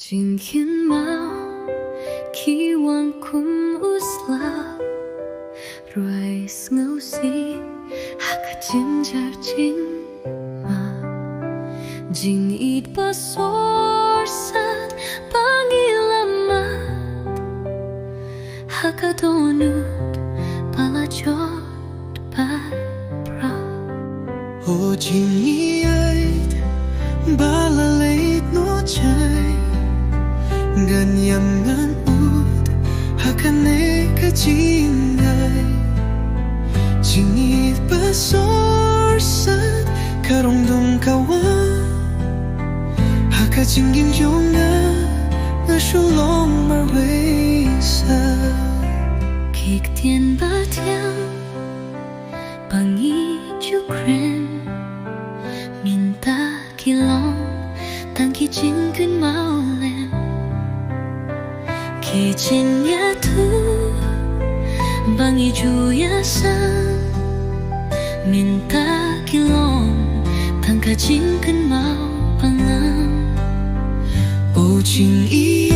Trình khiến mau khi hoàng cung usla rồi ngâu si haka jinjar jing ma jing it pasor sat pangilamat haka donut palachot pra o jing iait balalait no chai ganyam ngan ut hakane ka jingai jingit pasor sat karong dum kawan haka jingin jonga na shulong marway sa kik tien ba tiang bangi chukren minta kilong tang ki jing kun mau len ki jing ya tu bangi ju ya san minta kilong tang ka jing kun mau pangang o jing i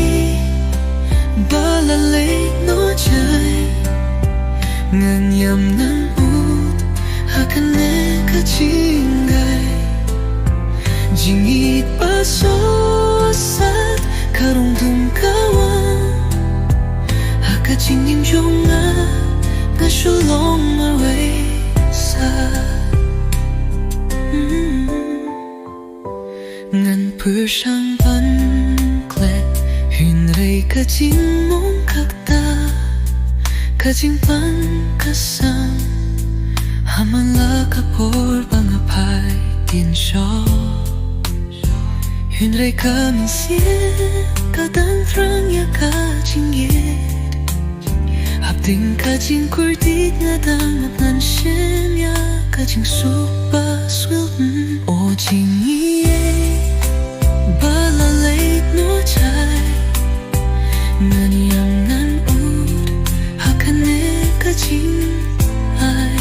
balalay no chai ngan yam nan ut hakane ka jingai jingit pasosat karong dum kawan haka jingin jonga na shulong marway sa ngan pushang ban klet hinray ka jing mong kakta ka jing pan kasam hamala ka por pangapai din shaw Hünray kami siya kadang trang ya kajing ye Abding kajing kurdit nga dangat nan shem ya kajing supa swil O jing iye balalait no chai Ngan yang ngan ud hakane kajing ay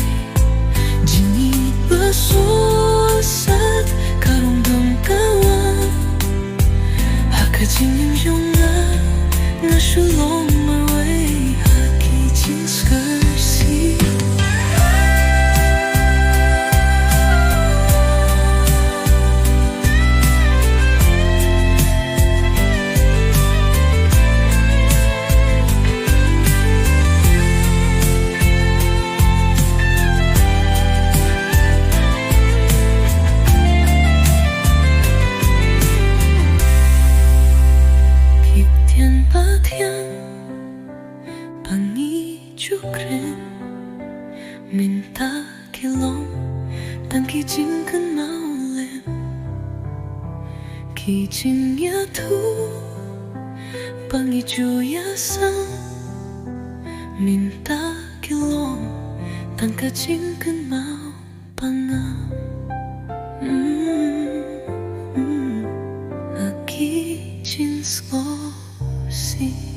Jingit basosat karong dum kawan Kajing yunga na shulong marway haki jing skarsi Chukren minta kilong tan ki jing kan mau lem ki jing ya tu pangi ju ya sang minta kilong tan ka jing kan mau pangam aki jing si